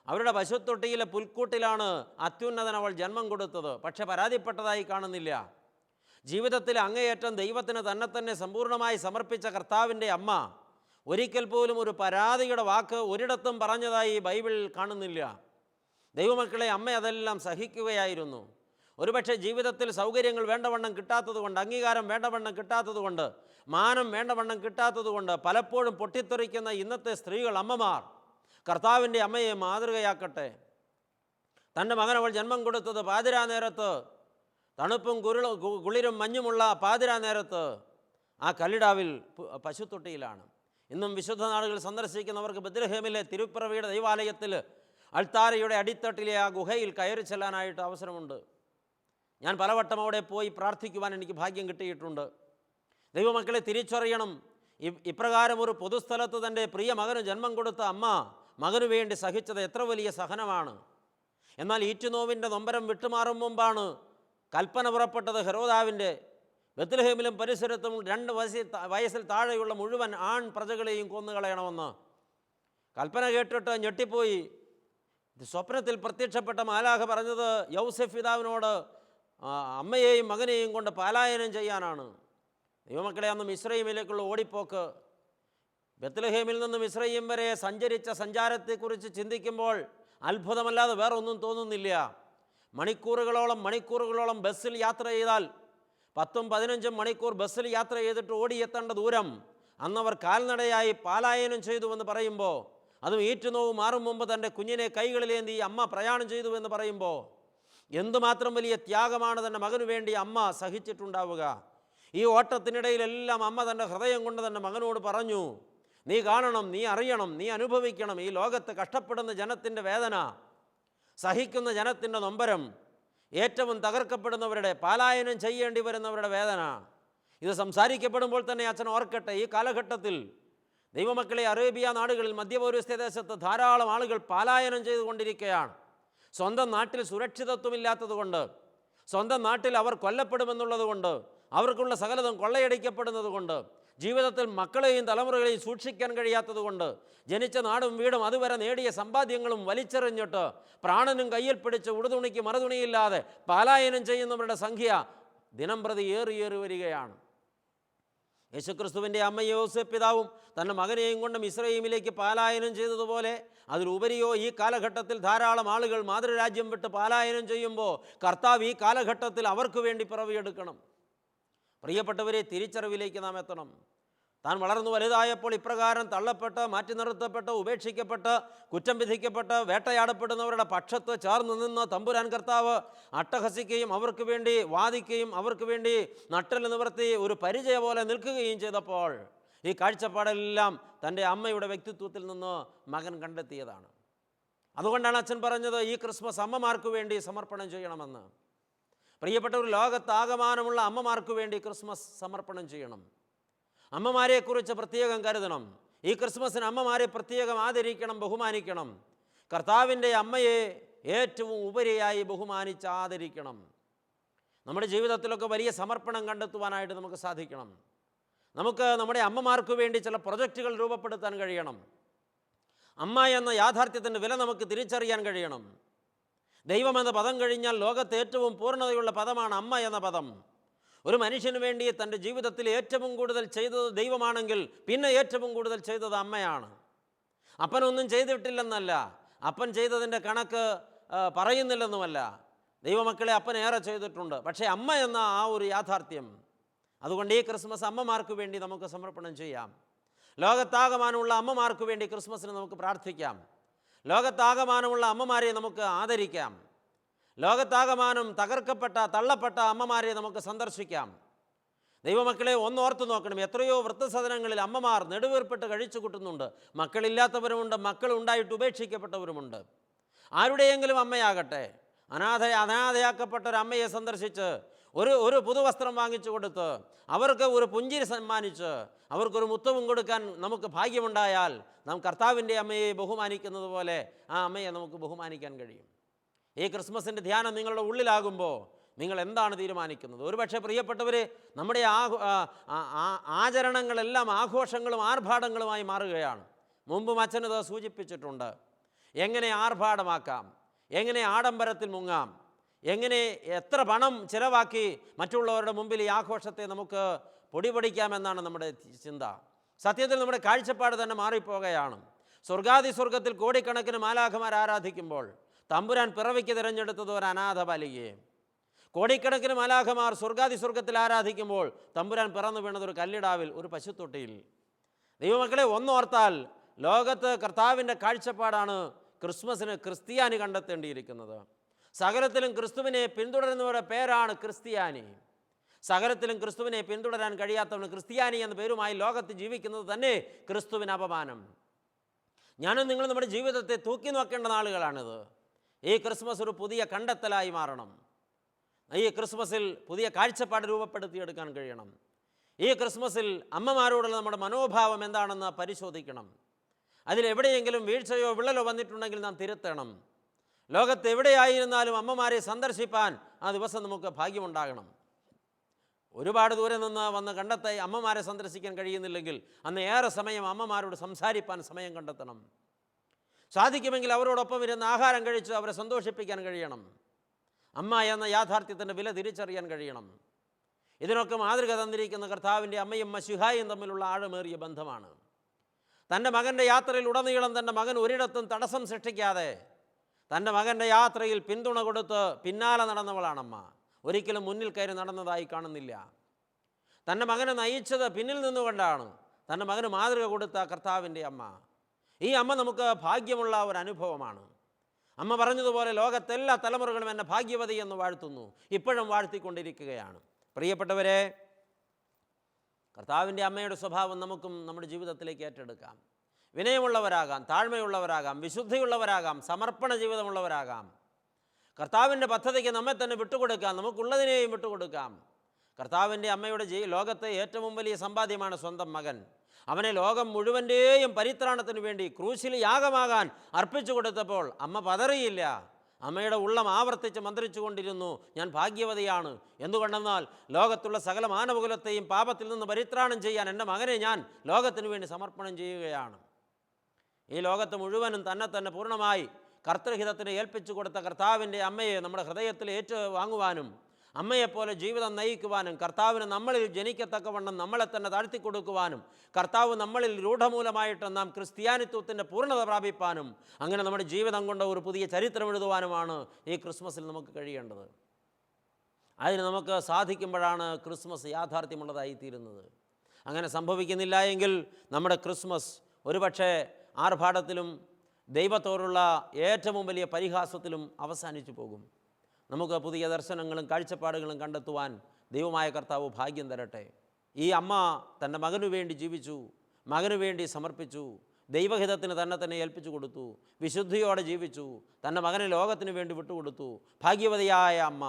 അവരുടെ പശുത്തൊട്ടിയിലെ പുൽക്കൂട്ടിലാണ് അത്യുന്നതൻ അവൾ ജന്മം കൊടുത്തത്. പക്ഷെ പരാതിപ്പെട്ടതായി കാണുന്നില്ല. ജീവിതത്തിൽ അങ്ങേയറ്റം ദൈവത്തിന് തന്നെ സമ്പൂർണ്ണമായി സമർപ്പിച്ച കർത്താവിൻ്റെ അമ്മ ഒരിക്കൽ പോലും ഒരു പരാതിയുടെ വാക്ക് ഒരിടത്തും പറഞ്ഞതായി ബൈബിളിൽ കാണുന്നില്ല. ദൈവമക്കളെ, അമ്മ അതെല്ലാം സഹിക്കുകയായിരുന്നു. ഒരുപക്ഷെ ജീവിതത്തിൽ സൗകര്യങ്ങൾ വേണ്ടവണ്ണം കിട്ടാത്തതുകൊണ്ട്, അംഗീകാരം വേണ്ടവണ്ണം കിട്ടാത്തതുകൊണ്ട്, മാനം വേണ്ടവണ്ണം കിട്ടാത്തതുകൊണ്ട് പലപ്പോഴും പൊട്ടിത്തെറിക്കുന്ന ഇന്നത്തെ സ്ത്രീകൾ, അമ്മമാർ, കർത്താവിൻ്റെ അമ്മയെ മാതൃകയാക്കട്ടെ. തൻ്റെ മകനവൾ ജന്മം കൊടുത്തത് പാതിരാ നേരത്ത്, തണുപ്പും കുളിരും മഞ്ഞുമുള്ള പാതിരാ നേരത്ത് ആ കല്ലിടാവിൽ പശുത്തൊട്ടിയിലാണ്. ഇന്നും വിശുദ്ധ നാടുകൾ സന്ദർശിക്കുന്നവർക്ക് ബത്ലഹേമിലെ തിരുപ്പിറവിയുടെ ദൈവാലയത്തിൽ അൾത്താരയുടെ അടിത്തട്ടിലെ ആ ഗുഹയിൽ കയറി ചെല്ലാനായിട്ട് അവസരമുണ്ട്. ഞാൻ പലവട്ടം അവിടെ പോയി പ്രാർത്ഥിക്കുവാൻ എനിക്ക് ഭാഗ്യം കിട്ടിയിട്ടുണ്ട്. ദൈവമക്കളെ തിരിച്ചറിയണം, ഇപ്രകാരം ഒരു പൊതുസ്ഥലത്ത് തൻ്റെ പ്രിയ മകന് ജന്മം കൊടുത്ത അമ്മ മകനു വേണ്ടി സഹിച്ചത് എത്ര വലിയ സഹനമാണ്. എന്നാൽ ഈറ്റുനോവിൻ്റെ നൊമ്പരം വിട്ടുമാറും മുമ്പാണ് കൽപ്പന പുറപ്പെട്ടത് ഹെരോദാവിൻ്റെ ബത്ലഹേമിലും പരിസരത്തും 2 വയസ്സിൽ താഴെയുള്ള മുഴുവൻ ആൺ പ്രജകളെയും കൊന്നുകളയണമെന്ന്. കൽപ്പന കേട്ടിട്ട് ഞെട്ടിപ്പോയി. സ്വപ്നത്തിൽ പ്രത്യക്ഷപ്പെട്ട മാലാഖ പറഞ്ഞത് യൗസഫ് പിതാവിനോട് അമ്മയെയും മകനെയും കൊണ്ട് പലായനം ചെയ്യാനാണ്. ദൈവമക്കളെ, അന്ന് മിസ്രയീമിലേക്കുള്ള ഓടിപ്പോക്ക്, ബത്ലഹേമിൽ നിന്ന് മിസ്രയീം വരെ സഞ്ചരിച്ച സഞ്ചാരത്തെക്കുറിച്ച് ചിന്തിക്കുമ്പോൾ അത്ഭുതമല്ലാതെ വേറെ ഒന്നും തോന്നുന്നില്ല. മണിക്കൂറുകളോളം ബസ്സിൽ യാത്ര ചെയ്താൽ 10-15 മണിക്കൂർ ബസ്സിൽ യാത്ര ചെയ്തിട്ട് ഓടിയെത്തേണ്ട ദൂരം അന്നവർ കാൽനടയായി പലായനം ചെയ്തുവെന്ന് പറയുമ്പോൾ, അതും ഈറ്റുനോവ് മാറും മുമ്പ് തൻ്റെ കുഞ്ഞിനെ കൈകളിലേന്തി അമ്മ പ്രയാണം ചെയ്തു എന്ന് പറയുമ്പോൾ എന്തുമാത്രം വലിയ ത്യാഗമാണ് തൻ്റെ മകനു വേണ്ടി അമ്മ സഹിച്ചിട്ടുണ്ടാവുക. ഈ ഓട്ടത്തിനിടയിലെല്ലാം അമ്മ തൻ്റെ ഹൃദയം കൊണ്ട് തൻ്റെ മകനോട് പറഞ്ഞു, നീ കാണണം, നീ അറിയണം, നീ അനുഭവിക്കണം ഈ ലോകത്ത് കഷ്ടപ്പെടുന്ന ജനത്തിൻ്റെ വേദന, സഹിക്കുന്ന ജനത്തിൻ്റെ നൊമ്പരം, ഏറ്റവും തകർക്കപ്പെടുന്നവരുടെ, പലായനം ചെയ്യേണ്ടി വരുന്നവരുടെ വേദന. ഇത് സംസാരിക്കപ്പെടുമ്പോൾ തന്നെ അച്ഛൻ ഓർക്കട്ടെ, ഈ കാലഘട്ടത്തിൽ ദൈവമക്കളെ അറേബ്യ നാടുകളിൽ മധ്യപൗരസ്ത്യ ദേശത്ത് ധാരാളം ആളുകൾ പലായനം ചെയ്തുകൊണ്ടിരിക്കുകയാണ്. സ്വന്തം നാട്ടിൽ സുരക്ഷിതത്വമില്ലാത്തത് കൊണ്ട്, സ്വന്തം നാട്ടിൽ അവർ കൊല്ലപ്പെടുമെന്നുള്ളത് കൊണ്ട്, അവർക്കുള്ള സകലതും കൊള്ളയടിക്കപ്പെടുന്നത് കൊണ്ട്, ജീവിതത്തിൽ മക്കളെയും തലമുറകളെയും സൂക്ഷിക്കാൻ കഴിയാത്തത് കൊണ്ട്, ജനിച്ച നാടും വീടും അതുവരെ നേടിയ സമ്പാദ്യങ്ങളും വലിച്ചെറിഞ്ഞിട്ട് പ്രാണനും കയ്യിൽ പിടിച്ച് ഉടുതുണിക്ക് മറുതുണിയില്ലാതെ പലായനം ചെയ്യുന്നവരുടെ സംഖ്യ ദിനം പ്രതി ഏറി വരികയാണ്. യേശുക്രിസ്തുവിൻ്റെ അമ്മ യോസേഫ് പിതാവും തൻ്റെ മകനെയും കൊണ്ട് മിസ്രയീമിലേക്ക് പലായനം ചെയ്തതുപോലെ അതിലുപരിയോ ഈ കാലഘട്ടത്തിൽ ധാരാളം ആളുകൾ മാതൃരാജ്യം വിട്ട് പലായനം ചെയ്യുമ്പോൾ കർത്താവ് ഈ കാലഘട്ടത്തിൽ അവർക്ക് വേണ്ടി പിറവിയെടുക്കണം. പ്രിയപ്പെട്ടവരെ, തിരിച്ചറിവിലേക്ക് നാം എത്തണം. താൻ വളർന്നു വലുതായപ്പോൾ ഇപ്രകാരം തള്ളപ്പെട്ട്, മാറ്റി നിർത്തപ്പെട്ട്, ഉപേക്ഷിക്കപ്പെട്ട്, കുറ്റം വിധിക്കപ്പെട്ട്, വേട്ടയാടപ്പെടുന്നവരുടെ പക്ഷത്ത് ചേർന്ന് നിന്ന് തമ്പുരാൻ കർത്താവ് അട്ടഹസിക്കുകയും അവർക്ക് വേണ്ടി വാദിക്കുകയും അവർക്ക് വേണ്ടി നട്ടൽ നിവർത്തി ഒരു പരിചയ പോലെ നിൽക്കുകയും ചെയ്തപ്പോൾ ഈ കാഴ്ചപ്പാടെല്ലാം തൻ്റെ അമ്മയുടെ വ്യക്തിത്വത്തിൽ നിന്ന് മകൻ കണ്ടെത്തിയതാണ്. അതുകൊണ്ടാണ് അച്ഛൻ പറഞ്ഞത് ഈ ക്രിസ്മസ് അമ്മമാർക്ക് വേണ്ടി സമർപ്പണം ചെയ്യണമെന്ന്. പ്രിയപ്പെട്ടവർ, ലോകത്താകമാനമുള്ള അമ്മമാർക്ക് വേണ്ടി ക്രിസ്മസ് സമർപ്പണം ചെയ്യണം. അമ്മമാരെക്കുറിച്ച് പ്രത്യേകം കരുതണം. ഈ ക്രിസ്മസിന് അമ്മമാരെ പ്രത്യേകം ആദരിക്കണം, ബഹുമാനിക്കണം. കർത്താവിൻ്റെ അമ്മയെ ഏറ്റവും ഉപരിയായി ബഹുമാനിച്ച് ആദരിക്കണം. നമ്മുടെ ജീവിതത്തിലൊക്കെ വലിയ സമർപ്പണം കണ്ടെത്തുവാനായിട്ട് നമുക്ക് സാധിക്കണം. നമുക്ക് നമ്മുടെ അമ്മമാർക്ക് വേണ്ടി ചില പ്രൊജക്റ്റുകൾ രൂപപ്പെടുത്താൻ കഴിയണം. അമ്മ എന്ന യാഥാർത്ഥ്യത്തിൻ്റെ വില നമുക്ക് തിരിച്ചറിയാൻ കഴിയണം. ദൈവമെന്ന പദം കഴിഞ്ഞാൽ ലോകത്ത് ഏറ്റവും പൂർണ്ണതയുള്ള പദമാണ് അമ്മ എന്ന പദം. ഒരു മനുഷ്യന് വേണ്ടി തൻ്റെ ജീവിതത്തിൽ ഏറ്റവും കൂടുതൽ ചെയ്തത് ദൈവമാണെങ്കിൽ പിന്നെ ഏറ്റവും കൂടുതൽ ചെയ്തത് അമ്മയാണ്. അപ്പനൊന്നും ചെയ്തിട്ടില്ലെന്നല്ല, അപ്പൻ ചെയ്തതിൻ്റെ കണക്ക് പറയുന്നില്ലെന്നുമല്ല. ദൈവമക്കളെ അപ്പൻ ഏറെ ചെയ്തിട്ടുണ്ട്. പക്ഷേ അമ്മ എന്ന ആ ഒരു യാഥാർത്ഥ്യം, അതുകൊണ്ട് ഈ ക്രിസ്മസ് അമ്മമാർക്ക് വേണ്ടി നമുക്ക് സമർപ്പണം ചെയ്യാം. ലോകത്താകമാനമുള്ള അമ്മമാർക്ക് വേണ്ടി ക്രിസ്മസിന് നമുക്ക് പ്രാർത്ഥിക്കാം. ലോകത്താകമാനമുള്ള അമ്മമാരെ നമുക്ക് ആദരിക്കാം. ലോകത്താകമാനം തകർക്കപ്പെട്ട, തള്ളപ്പെട്ട അമ്മമാരെ നമുക്ക് സന്ദർശിക്കാം. ദൈവമക്കളെ, ഒന്നോർത്തു നോക്കണം, എത്രയോ വൃദ്ധസദനങ്ങളിൽ അമ്മമാർ നെടുവീർപ്പിട്ട് കഴിച്ചു കൂട്ടുന്നുണ്ട്. മക്കളില്ലാത്തവരുമുണ്ട്, മക്കളുണ്ടായിട്ട് ഉപേക്ഷിക്കപ്പെട്ടവരുമുണ്ട്. ആരുടെയെങ്കിലും അമ്മയാകട്ടെ, അനാഥയാക്കപ്പെട്ട ഒരു അമ്മയെ സന്ദർശിച്ച് ഒരു പുതുവസ്ത്രം വാങ്ങിച്ചു കൊടുത്ത് അവർക്ക് ഒരു പുഞ്ചിരി സമ്മാനിച്ച് അവർക്കൊരു മുത്തവും കൊടുക്കാൻ നമുക്ക് ഭാഗ്യമുണ്ടായാൽ നാം കർത്താവിൻ്റെ അമ്മയെ ബഹുമാനിക്കുന്നത് പോലെ ആ അമ്മയെ നമുക്ക് ബഹുമാനിക്കാൻ കഴിയും. ഈ ക്രിസ്മസിൻ്റെ ധ്യാനം നിങ്ങളുടെ ഉള്ളിലാകുമ്പോൾ നിങ്ങൾ എന്താണ് തീരുമാനിക്കുന്നത്? ഒരുപക്ഷെ പ്രിയപ്പെട്ടവരെ, നമ്മുടെ ആചരണങ്ങളെല്ലാം ആഘോഷങ്ങളും ആർഭാടങ്ങളുമായി മാറുകയാണ്. മുമ്പും അച്ഛനത് സൂചിപ്പിച്ചിട്ടുണ്ട്. എങ്ങനെ ആർഭാടമാക്കാം, എങ്ങനെ ആഡംബരത്തിൽ മുങ്ങാം, എങ്ങനെ എത്ര പണം ചിലവാക്കി മറ്റുള്ളവരുടെ മുമ്പിൽ ഈ ആഘോഷത്തെ നമുക്ക് പൊടിപൊടിക്കാമെന്നാണ് നമ്മുടെ ചിന്ത. സത്യത്തിൽ നമ്മുടെ കാഴ്ചപ്പാട് തന്നെ മാറിപ്പോവുകയാണ്. സ്വർഗത്തിൽ കോടിക്കണക്കിന് മാലാഖമാർ ആരാധിക്കുമ്പോൾ തമ്പുരാൻ പിറവിക്ക് തിരഞ്ഞെടുത്തത് ഒരു അനാഥ ബാലികയെ. കോടിക്കണക്കിന് മാലാഖമാർ സ്വർഗത്തിൽ ആരാധിക്കുമ്പോൾ തമ്പുരാൻ പിറന്നു വീണത് ഒരു കല്ലിടാവിൽ, ഒരു പശുത്തൊട്ടിയിൽ. ദൈവമക്കളെ, ഒന്നോർത്താൽ ലോകത്ത് കർത്താവിൻ്റെ കാഴ്ചപ്പാടാണ് ക്രിസ്മസിന് ക്രിസ്ത്യാനി കണ്ടെത്തേണ്ടിയിരിക്കുന്നത്. സകലത്തിലും ക്രിസ്തുവിനെ പിന്തുടരുന്നവരുടെ പേരാണ് ക്രിസ്ത്യാനി. സകലത്തിലും ക്രിസ്തുവിനെ പിന്തുടരാൻ കഴിയാത്തവന് ക്രിസ്ത്യാനി എന്ന പേരുമായി ലോകത്ത് ജീവിക്കുന്നത് തന്നെ ക്രിസ്തുവിന് അപമാനം. ഞാനും നിങ്ങൾ നമ്മുടെ ജീവിതത്തെ തൂക്കി നോക്കേണ്ട നാളുകളാണിത്. ഈ ക്രിസ്മസ് ഒരു പുതിയ കണ്ടെത്തലായി മാറണം. ഈ ക്രിസ്മസിൽ പുതിയ കാഴ്ചപ്പാട് രൂപപ്പെടുത്തിയെടുക്കാൻ കഴിയണം. ഈ ക്രിസ്മസിൽ അമ്മമാരോടുള്ള നമ്മുടെ മനോഭാവം എന്താണെന്ന് പരിശോധിക്കണം. അതിലെവിടെയെങ്കിലും വീഴ്ചയോ വിള്ളലോ വന്നിട്ടുണ്ടെങ്കിൽ നാം തിരുത്തണം. ലോകത്ത് എവിടെയായിരുന്നാലും അമ്മമാരെ സന്ദർശിപ്പാൻ ആ ദിവസം നമുക്ക് ഭാഗ്യമുണ്ടാകണം. ഒരുപാട് ദൂരെ നിന്ന് വന്ന് കണ്ടെത്തി അമ്മമാരെ സന്ദർശിക്കാൻ കഴിയുന്നില്ലെങ്കിൽ അന്ന് ഏറെ സമയം അമ്മമാരോട് സംസാരിപ്പാൻ സമയം കണ്ടെത്തണം. സാധിക്കുമെങ്കിൽ അവരോടൊപ്പം ഇരുന്ന് ആഹാരം കഴിച്ച് അവരെ സന്തോഷിപ്പിക്കാൻ കഴിയണം. അമ്മ എന്ന യാഥാർത്ഥ്യത്തിൻ്റെ വില തിരിച്ചറിയാൻ കഴിയണം. ഇതിനൊക്കെ മാതൃക തന്നിരിക്കുന്ന കർത്താവിൻ്റെ അമ്മയും മശിഹായും തമ്മിലുള്ള ആഴമേറിയ ബന്ധമാണ്. തൻ്റെ മകൻ്റെ യാത്രയിൽ ഉടനീളം തൻ്റെ മകൻ ഒരിടത്തും തടസ്സം സൃഷ്ടിക്കാതെ തൻ്റെ മകൻ്റെ യാത്രയിൽ പിന്തുണ കൊടുത്ത് പിന്നാലെ നടന്നവളാണമ്മ. ഒരിക്കലും മുന്നിൽ കയറി നടന്നതായി കാണുന്നില്ല. തൻ്റെ മകനെ നയിച്ചത് പിന്നിൽ നിന്നുകൊണ്ടാണ്. തൻ്റെ മകന് മാതൃക കൊടുത്ത കർത്താവിൻ്റെ അമ്മ. ഈ അമ്മ നമുക്ക് ഭാഗ്യമുള്ള ഒരു അനുഭവമാണ്. അമ്മ പറഞ്ഞതുപോലെ ലോകത്തെല്ലാ തലമുറകളും എന്നെ ഭാഗ്യവതി എന്ന് വാഴ്ത്തുന്നു, ഇപ്പോഴും വാഴ്ത്തിക്കൊണ്ടിരിക്കുകയാണ്. പ്രിയപ്പെട്ടവരെ, കർത്താവിൻ്റെ അമ്മയുടെ സ്വഭാവം നമുക്കും നമ്മുടെ ജീവിതത്തിലേക്ക് ഏറ്റെടുക്കാം. വിനയമുള്ളവരാകാം, താഴ്മയുള്ളവരാകാം, വിശുദ്ധിയുള്ളവരാകാം, സമർപ്പണ ജീവിതമുള്ളവരാകാം. കർത്താവിൻ്റെ പദ്ധതിക്ക് നമ്മെ തന്നെ വിട്ടുകൊടുക്കാം, നമുക്കുള്ളതിനെയും വിട്ടുകൊടുക്കാം. കർത്താവിൻ്റെ അമ്മയുടെ ലോകത്തെ ഏറ്റവും വലിയ സമ്പാദ്യമാണ് സ്വന്തം മകൻ. അവനെ ലോകം മുഴുവൻ്റെയും പരിത്രാണത്തിന് വേണ്ടി ക്രൂശിൽ യാഗമാകാൻ അർപ്പിച്ചു കൊടുത്തപ്പോൾ അമ്മ പതറിയില്ല. അമ്മയുടെ ഉള്ളം ആവർത്തിച്ച് മന്ത്രിച്ചു കൊണ്ടിരുന്നു, ഞാൻ ഭാഗ്യവതിയാണ്. എന്തുകൊണ്ടെന്നാൽ ലോകത്തുള്ള സകല മാനവകുലത്തെയും പാപത്തിൽ നിന്ന് പരിത്രാണം ചെയ്യാൻ എൻ്റെ മകനെ ഞാൻ ലോകത്തിന് വേണ്ടി സമർപ്പണം ചെയ്യുകയാണ്. ഈ ലോകത്ത് മുഴുവനും തന്നെ പൂർണ്ണമായി കർത്തൃഹിതത്തിന് ഏൽപ്പിച്ചു കൊടുത്ത കർത്താവിൻ്റെ അമ്മയെ നമ്മുടെ ഹൃദയത്തിൽ ഏറ്റുവാങ്ങുവാനും അമ്മയെപ്പോലെ ജീവിതം നയിക്കുവാനും കർത്താവിന് നമ്മളിൽ ജനിക്കത്തക്കവണ്ണം നമ്മളെ തന്നെ താഴ്ത്തിക്കൊടുക്കുവാനും കർത്താവ് നമ്മളിൽ രൂഢമൂലമായിട്ട് നാം ക്രിസ്ത്യാനിത്വത്തിൻ്റെ പൂർണ്ണത പ്രാപിപ്പാനും അങ്ങനെ നമ്മുടെ ജീവിതം കൊണ്ട് ഒരു പുതിയ ചരിത്രം എഴുതുവാനുമാണ് ഈ ക്രിസ്മസിൽ നമുക്ക് കഴിയേണ്ടത്. അതിന് നമുക്ക് സാധിക്കുമ്പോഴാണ് ക്രിസ്മസ് യാഥാർത്ഥ്യമുള്ളതായിത്തീരുന്നത്. അങ്ങനെ സംഭവിക്കുന്നില്ല എങ്കിൽ നമ്മുടെ ക്രിസ്മസ് ഒരുപക്ഷെ ആർഭാടത്തിലും ദൈവത്തോടുള്ള ഏറ്റവും വലിയ പരിഹാസത്തിലും അവസാനിച്ചു പോകും. നമുക്ക് പുതിയ ദർശനങ്ങളും കാഴ്ചപ്പാടുകളും കണ്ടെത്തുവാൻ ദൈവമായ കർത്താവ് ഭാഗ്യം തരട്ടെ. ഈ അമ്മ തൻ്റെ മകനു വേണ്ടി ജീവിച്ചു, മകനു വേണ്ടി സമർപ്പിച്ചു, ദൈവഹിതത്തിന് തന്നെ ഏൽപ്പിച്ചു കൊടുത്തു, വിശുദ്ധിയോടെ ജീവിച്ചു, തൻ്റെ മകനെ ലോകത്തിന് വേണ്ടി വിട്ടുകൊടുത്തു. ഭാഗ്യവതിയായ അമ്മ,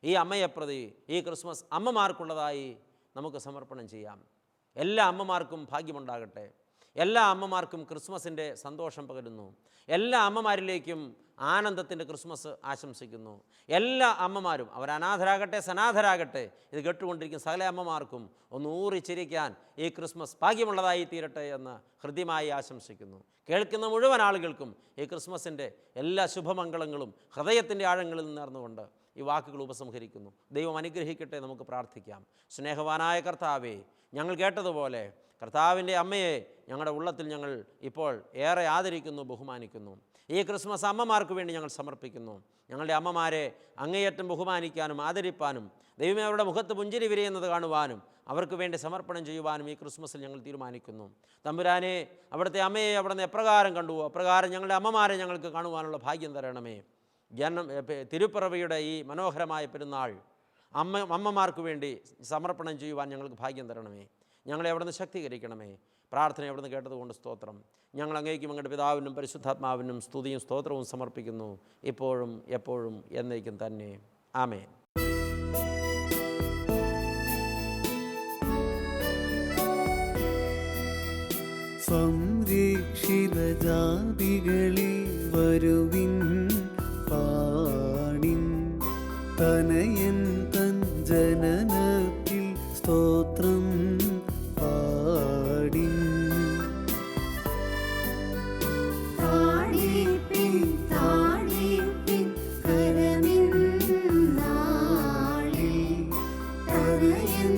ഈ അമ്മയെ പ്രതി ഈ ക്രിസ്മസ് അമ്മമാർക്കുള്ളതായി നമുക്ക് സമർപ്പണം ചെയ്യാം. എല്ലാ അമ്മമാർക്കും ഭാഗ്യമുണ്ടാകട്ടെ. എല്ലാ അമ്മമാർക്കും ക്രിസ്മസിൻ്റെ സന്തോഷം പകരുന്നു. എല്ലാ അമ്മമാരിലേക്കും ആനന്ദത്തിൻ്റെ ക്രിസ്മസ് ആശംസിക്കുന്നു. എല്ലാ അമ്മമാരും, അവർ അനാഥരാകട്ടെ സനാഥരാകട്ടെ, ഇത് കേട്ടുകൊണ്ടിരിക്കുന്ന സകല അമ്മമാർക്കും ഒന്ന് ഊറിച്ചിരിക്കാൻ ഈ ക്രിസ്മസ് ഭാഗ്യമുള്ളതായി തീരട്ടെ എന്ന് ഹൃദ്യമായി ആശംസിക്കുന്നു. കേൾക്കുന്ന മുഴുവൻ ആളുകൾക്കും ഈ ക്രിസ്മസിൻ്റെ എല്ലാ ശുഭമംഗളങ്ങളും ഹൃദയത്തിൻ്റെ ആഴങ്ങളിൽ നേർന്നുകൊണ്ട് ഈ വാക്കുകൾ ഉപസംഹരിക്കുന്നു. ദൈവം അനുഗ്രഹിക്കട്ടെ. നമുക്ക് പ്രാർത്ഥിക്കാം. സ്നേഹവാനായ കർത്താവേ, ഞങ്ങൾ കേട്ടതുപോലെ കർത്താവിൻ്റെ അമ്മയെ ഞങ്ങളുടെ ഉള്ളത്തിൽ ഞങ്ങൾ ഇപ്പോൾ ഏറെ ആദരിക്കുന്നു, ബഹുമാനിക്കുന്നു. ഈ ക്രിസ്മസ് അമ്മമാർക്ക് വേണ്ടി ഞങ്ങൾ സമർപ്പിക്കുന്നു. ഞങ്ങളുടെ അമ്മമാരെ അങ്ങേയറ്റം ബഹുമാനിക്കാനും ആദരിപ്പാനും ദൈവമേ അവരുടെ മുഖത്ത് പുഞ്ചിരി വിരിയുന്നത് കാണുവാനും അവർക്ക് വേണ്ടി സമർപ്പണം ചെയ്യുവാനും ഈ ക്രിസ്മസിൽ ഞങ്ങൾ തീരുമാനിക്കുന്നു. തമ്പുരാനെ, അവിടുത്തെ അമ്മയെ അവിടുന്ന് എപ്രകാരം കണ്ടുവോ അപ്രകാരം ഞങ്ങളുടെ അമ്മമാരെ ഞങ്ങൾക്ക് കാണുവാനുള്ള ഭാഗ്യം തരണമേ. തിരുപ്പിറവിയുടെ ഈ മനോഹരമായ പെരുന്നാൾ അമ്മമാർക്ക് വേണ്ടി സമർപ്പണം ചെയ്യുവാൻ ഞങ്ങൾക്ക് ഭാഗ്യം തരണമേ. ഞങ്ങളെ അവിടുന്ന് ശക്തീകരിക്കണമേ. പ്രാർത്ഥന അവിടുന്ന് കേട്ടതുകൊണ്ട് സ്തോത്രം. ഞങ്ങൾ അങ്ങേക്കും അങ്ങയുടെ പിതാവിനും പരിശുദ്ധാത്മാവിനും സ്തുതിയും സ്തോത്രവും സമർപ്പിക്കുന്നു, ഇപ്പോഴും എപ്പോഴും എന്നേക്കും തന്നെ. ആമേൻ. സംരക്ഷിത ജാതികളിൽ വരുവിൻ പാടിൻ, തനയൻ തൻ ജനനത്തിൽ സ്തോത്രം പാടിൻ. താടിപ്പിൻ താടിപ്പിൻ കരമിൻ നാളിൽ തനയൻ